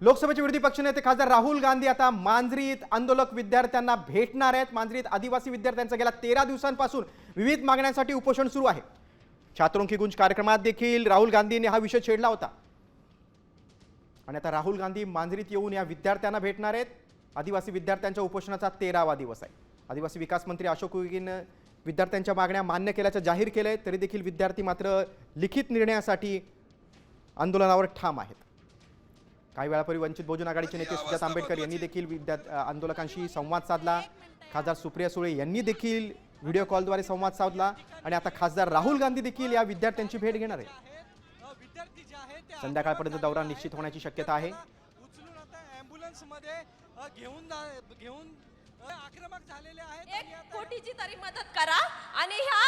लोकसभेचे विरोधी पक्षनेते खासदार राहुल गांधी आता मांजरीत आंदोलक विद्यार्थ्यांना भेटणार आहेत। मांजरीत आदिवासी विद्यार्थ्यांचा गेल्या 13 दिवसांपासून विविध मागण्यांसाठी उपोषण सुरू आहे। छात्रों की गूंज कार्यक्रमात देखील राहुल गांधींनी हा विषय छेडला होता आणि आता राहुल गांधी मांजरीत येऊन या विद्यार्थ्यांना भेटणार आहेत। आदिवासी विद्यार्थ्यांच्या उपोषणाचा 13वा दिवस आहे। आदिवासी विकास मंत्री अशोक उईकेनं विद्यार्थ्यांच्या मागण्या मान्य केल्याचं जाहीर केलंय, तरी देखील विद्यार्थी मात्र लिखित निर्णयासाठी आंदोलनावर ठाम आहेत। काही वेळापूर्वी वंचित बहुजन आघाडीचे नेते सुजात आंबेडकर यांनी देखील आंदोलकांशी संवाद साधला। खासदार सुप्रिया सुळे यांनी देखील व्हिडिओ कॉलद्वारे संवाद साधला आणि आता खासदार राहुल गांधी देखील या विद्यार्थ्यांची भेट घेणार आहेत। संध्याकाळपर्यंत दौरा निश्चित होण्याची शक्यता आहे। आक्रमक झालेले आहेत। 1 कोटीची तरी मदत करा आणि ह्या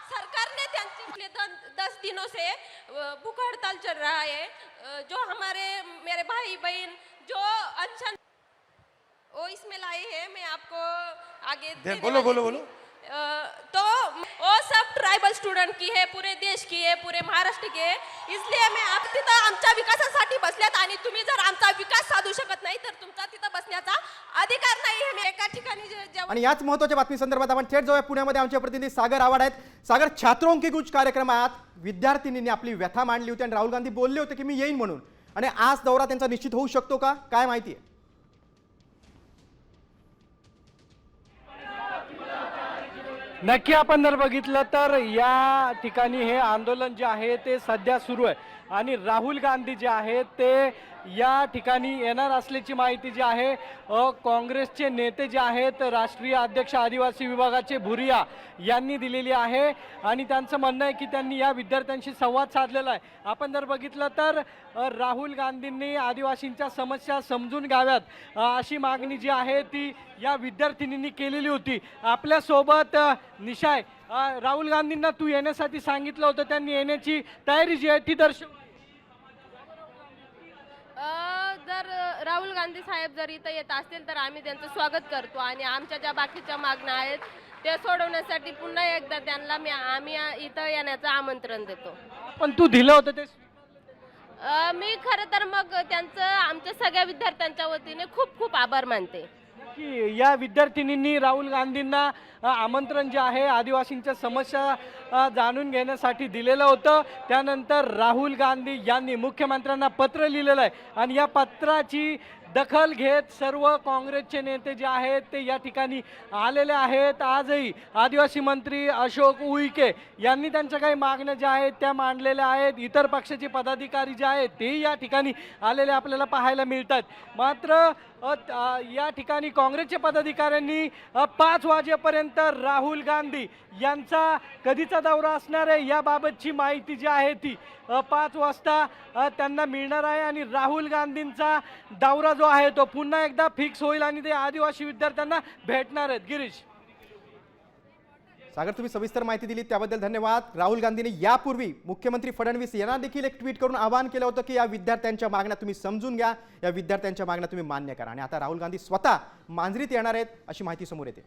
सरकारने त्यांची 10 दिनों से भूख हड़ताल चल रहा है। जो हमारे मेरे भाई बहन जो अनशन वो इसमें लाए हैं, मैं आपको आगे बोलो बोलो बोलो। तो वो सब ट्राइबल स्टूडेंट की है, पूरे देश की है, पूरे महाराष्ट्र की है। इसलिए मैं आप तिथं आमच्या विकासासाठी बसल्यात आणि तुम्ही जर आमचा विकास साधू शकत नाही तर तुमचा तिथं बसण्याचा अधिकार नाही आहे। मी एका ठिकाणी आणि याच महत्त्वाच्या बातमी संदर्भात आपण थेट जाऊया। पुण्यामध्ये आमचे प्रतिनिधी सागर आव्हाड आहेत। सागर, छात्रों की गूंज कार्यक्रमात विद्यार्थिनींनी आपली व्यथा मांडली होती आणि राहुल गांधी बोलले होते की मी येईन म्हणून, आणि आज दौरा त्यांचा निश्चित होऊ शकतो का, काय माहिती आहे? नक्की आपण जर बघितलं तर या ठिकाणी हे आंदोलन जे आहे ते सध्या सुरू आहे आणि राहुल गांधी जे आहेत ते या ठिकाणी येणार असल्याची माहिती जी आहे काँग्रेसचे नेते जे आहेत राष्ट्रीय अध्यक्ष आदिवासी विभागाचे भुरिया यांनी दिलेली आहे आणि त्यांचं म्हणणं आहे की त्यांनी या विद्यार्थ्यांशी संवाद साधलेला आहे। आपण जर बघितलं तर राहुल गांधींनी आदिवासींच्या समस्या समजून घ्याव्यात अशी मागणी जी आहे ती या विद्यार्थिनींनी केलेली होती। आपल्यासोबत निशाय, राहुल गांधींना तू येण्यासाठी सांगितलं होतं, त्यांनी येण्याची तयारी जी आहे ती दर्शव। जर राहुल गांधी साहेब जर इथं येत असतील तर आम्ही त्यांचं स्वागत करतो आणि आमच्या ज्या बाकीच्या मागण्या आहेत ते सोडवण्यासाठी पुन्हा एकदा त्यांना आम्ही इथं येण्याचं आमंत्रण देतो। पण तू दिलं होतं ते मी खरं तर मग त्यांचं आमच्या सगळ्या विद्यार्थ्यांच्या वतीने खूप खूप आभार मानते की या विद्यार्थिनींनी राहुल गांधींना आमंत्रण जे आहे आदिवासींच्या समस्या जाणून घेण्यासाठी दिलेलं होतं। त्यानंतर राहुल गांधी यांनी मुख्यमंत्र्यांना पत्र लिहिलेलं आहे आणि या पत्राची दखल घेत सर्व काँग्रेसचे नेते जे आहेत ते या ठिकाणी आलेले आहेत। आजही आदिवासी मंत्री अशोक उईके यांनी त्यांच्या काही मागण्या ज्या आहेत त्या मांडलेल्या आहेत। इतर पक्षाचे पदाधिकारी जे आहेत ते या ठिकाणी आलेले आपल्याला पाहायला मिळतात। मात्र या ठिकाणी काँग्रेसच्या पदाधिकाऱ्यांनी 5 वाजेपर्यंत राहुल गांधी यांचा कधीचा दौरा असणार आहे याबाबतची माहिती जी आहे ती 5 वाजता त्यांना मिळणार आहे आणि राहुल गांधींचा दौरा जो आहे तो पुन्हा एकदा फिक्स होईल आणि ते आदिवासी विद्यार्थ्यांना भेटणार आहेत। गिरीश, सागर, तुम्ही सविस्तर माहिती दिली त्याबद्दल धन्यवाद। राहुल गांधींनी यापूर्वी मुख्यमंत्री फडणवीस यांना देखील एक ट्विट करून आवाहन केलं होतं की या विद्यार्थ्यांच्या मागण्या तुम्ही समजून घ्या, या विद्यार्थ्यांच्या मागण्या तुम्ही मान्य करा, आणि आता राहुल गांधी स्वतः मांजरीत येणार आहेत अशी माहिती समोर येते।